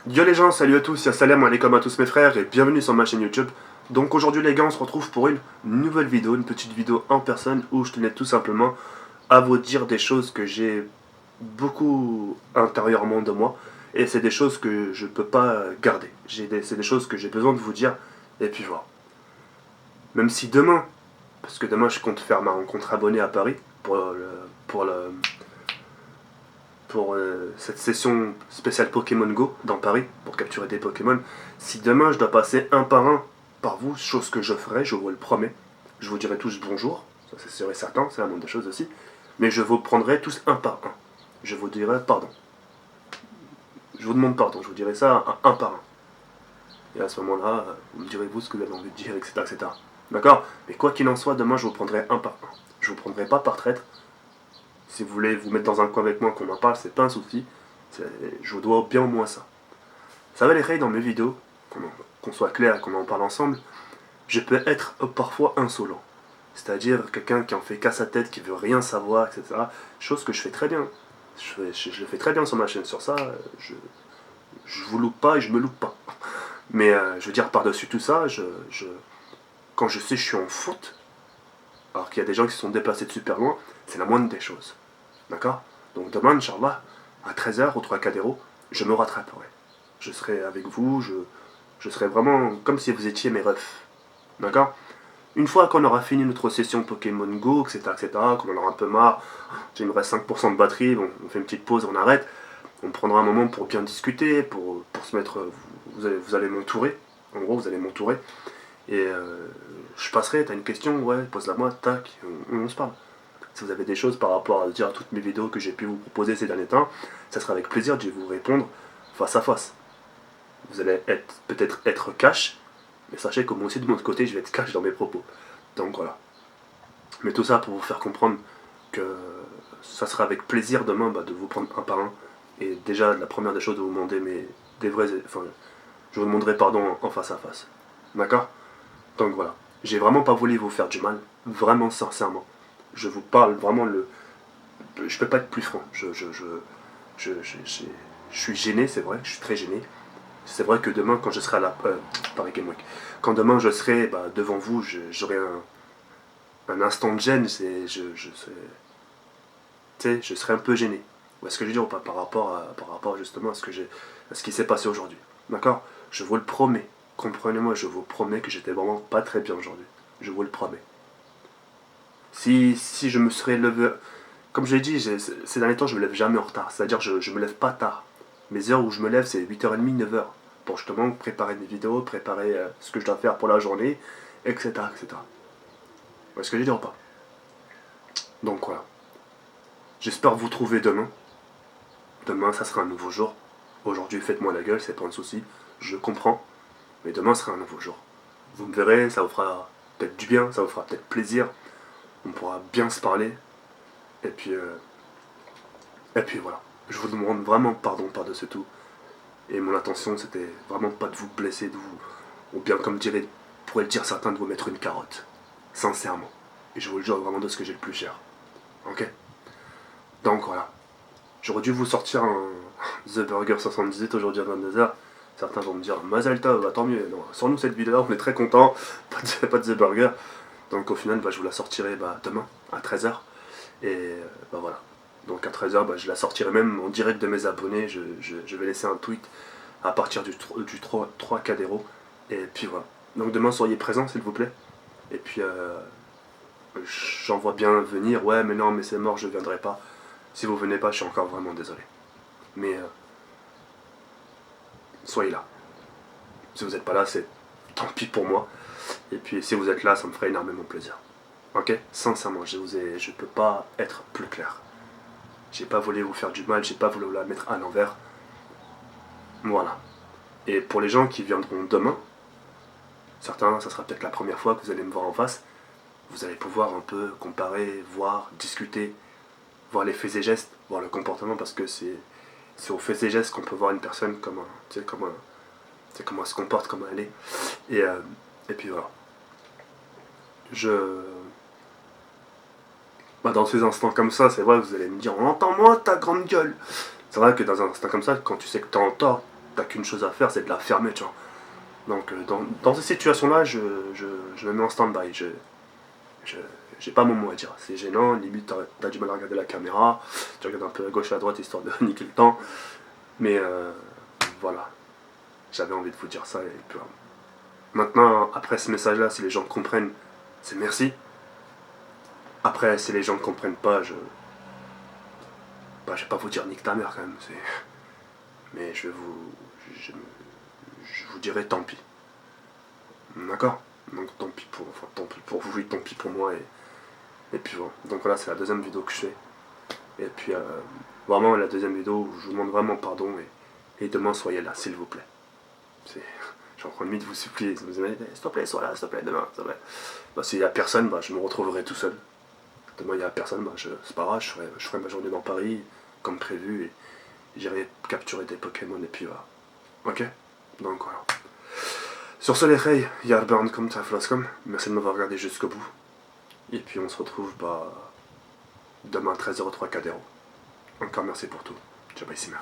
Yo les gens, salut à tous, salam alaikum à tous mes frères et bienvenue sur ma chaîne YouTube. Donc aujourd'hui les gars, on se retrouve pour une nouvelle vidéo, une petite vidéo en personne où je tenais tout simplement à vous dire des choses que j'ai beaucoup intérieurement de moi et c'est des choses que je peux pas garder. C'est des choses que j'ai besoin de vous dire et puis voilà. Même si demain, parce que demain je compte faire ma rencontre abonnée à Paris pour le, pour cette session spéciale Pokémon Go dans Paris pour capturer des Pokémon. Si demain je dois passer un par un par vous, chose que je ferai, je vous le promets, je vous dirai tous bonjour, ça c'est sûr et certain, c'est la moindre des choses aussi, mais je vous prendrai tous un par un. Je vous dirai pardon. Je vous demande pardon, je vous dirai ça un par un. Et à ce moment-là, vous me direz vous ce que vous avez envie de dire, etc. etc. D'accord. Mais quoi qu'il en soit, demain je vous prendrai un par un. Je vous prendrai pas par traître. Si vous voulez vous mettre dans un coin avec moi, qu'on en parle, c'est pas un souci. Je vous dois bien au moins ça. Ça va les règles dans mes vidéos, qu'on soit clair, qu'on en parle ensemble, je peux être parfois insolent. C'est-à-dire quelqu'un qui en fait qu'à sa tête, qui veut rien savoir, etc. Chose que je fais très bien. Je le fais très bien sur ma chaîne sur ça. Je vous loupe pas et je me loupe pas. Mais je veux dire, par-dessus tout ça, quand je sais que je suis en faute, alors qu'il y a des gens qui se sont déplacés de super loin, c'est la moindre des choses. D'accord. Donc demain, Inch'Allah, à 13h au Trocadéro, je me rattraperai. Je serai avec vous, je serai vraiment comme si vous étiez mes refs. D'accord. Une fois qu'on aura fini notre session Pokémon Go, etc., qu'on en aura un peu marre, il me reste 5% de batterie, bon, on fait une petite pause, on arrête, on prendra un moment pour bien discuter, pour se mettre... Vous allez m'entourer, en gros, vous allez m'entourer, et je passerai, t'as une question, ouais, pose-la moi, tac, on se parle. Si vous avez des choses par rapport à dire à toutes mes vidéos que j'ai pu vous proposer ces derniers temps, ça sera avec plaisir de vous répondre face à face. Vous allez peut-être être cash, mais sachez que moi aussi de mon côté, je vais être cash dans mes propos. Donc voilà. Mais tout ça pour vous faire comprendre que ça sera avec plaisir demain de vous prendre un par un. Et déjà, la première des choses, de vous demander des vrais. Enfin, je vous demanderai pardon en face à face. D'accord. Donc voilà. J'ai vraiment pas voulu vous faire du mal. Vraiment, sincèrement. Je vous parle vraiment le. Je peux pas être plus franc. Je suis gêné, c'est vrai. Je suis très gêné. C'est vrai que demain, quand je serai à la. Paris Game Week. Quand demain je serai devant vous, j'aurai un instant de gêne. Je serai un peu gêné. Ou est-ce que je veux dire pas par rapport justement à ce qui s'est passé aujourd'hui. D'accord. Je vous le promets. Comprenez-moi, je vous promets que j'étais vraiment pas très bien aujourd'hui. Je vous le promets. Si je me serais levé. Comme je l'ai dit, ces derniers temps, je me lève jamais en retard. C'est-à-dire, je me lève pas tard. Mes heures où je me lève, c'est 8h30, 9h. Pour justement préparer des vidéos, préparer ce que je dois faire pour la journée, etc. etc. Est-ce que je veux dire ou pas. Donc voilà. J'espère vous trouver demain. Demain, ça sera un nouveau jour. Aujourd'hui, faites-moi la gueule, c'est pas un souci. Je comprends. Mais demain sera un nouveau jour. Vous me verrez, ça vous fera peut-être du bien, ça vous fera peut-être plaisir. On pourra bien se parler. Et puis, voilà. Je vous demande vraiment pardon par-dessus tout. Et mon intention, c'était vraiment pas de vous blesser, de vous. Ou bien, comme pourraient le dire certains, de vous mettre une carotte. Sincèrement. Et je vous le jure vraiment de ce que j'ai le plus cher. Ok. Donc voilà. J'aurais dû vous sortir un The Burger 78 aujourd'hui à 22h. Certains vont me dire Mazel Tov, bah, tant mieux. Non, sans nous cette vidéo, on est très content. Pas de The Burger. Donc au final, je vous la sortirai demain à 13h. Et voilà. Donc à 13h, je la sortirai même en direct de mes abonnés. Je vais laisser un tweet à partir du 3 Cadéro. Et puis voilà. Donc demain, soyez présents, s'il vous plaît. Et puis j'en vois bien venir. Ouais, mais non, mais c'est mort, je viendrai pas. Si vous venez pas, je suis encore vraiment désolé. Mais soyez là. Si vous n'êtes pas là, c'est tant pis pour moi. Et puis si vous êtes là, ça me ferait énormément plaisir. Ok. Sincèrement, je peux pas être plus clair. J'ai pas voulu vous faire du mal, j'ai pas voulu la mettre à l'envers. Voilà. Et pour les gens qui viendront demain, certains, ça sera peut-être la première fois que vous allez me voir en face, vous allez pouvoir un peu comparer, voir, discuter, voir les faits et gestes, voir le comportement, parce que c'est aux faits et gestes qu'on peut voir une personne comment elle se comporte, comment elle est. Et puis voilà. Dans ces instants comme ça, c'est vrai que vous allez me dire entends-moi ta grande gueule. C'est vrai que dans un instant comme ça, quand tu sais que t'es en tort, t'as qu'une chose à faire, c'est de la fermer, tu vois. Donc dans ces situations-là, je me mets en stand-by. Je- j'ai pas mon mot à dire. C'est gênant, limite t'as du mal à regarder la caméra, tu regardes un peu à gauche et à droite histoire de niquer le temps. Mais voilà, j'avais envie de vous dire ça. Et puis, maintenant, après ce message-là, si les gens comprennent, c'est merci. Après, si les gens ne comprennent pas, je vais pas vous dire nique ta mère quand même. Mais je, je vous dirai tant pis. D'accord. Donc tant pis pour vous et tant pis pour moi. Et puis voilà. Donc voilà, c'est la deuxième vidéo que je fais. Et puis vraiment la deuxième vidéo où je vous demande vraiment pardon et demain soyez là, s'il vous plaît. J'ai encore envie de vous supplier. Vous me dites, s'il te plaît, sois là, s'il te plaît, demain, s'il te plaît. Bah, s'il n'y a personne, bah, je me retrouverai tout seul. Demain, il n'y a personne, bah, c'est pas grave, je ferai ma journée dans Paris, comme prévu, et j'irai capturer des Pokémon, et puis voilà. Ok. Donc voilà. Sur ce, les reilles, Yarburn comme Tafloscom, merci de m'avoir regardé jusqu'au bout. Et puis on se retrouve bah, demain 13h03 Cadero. Encore merci pour tout. Ciao, bye, Simmer.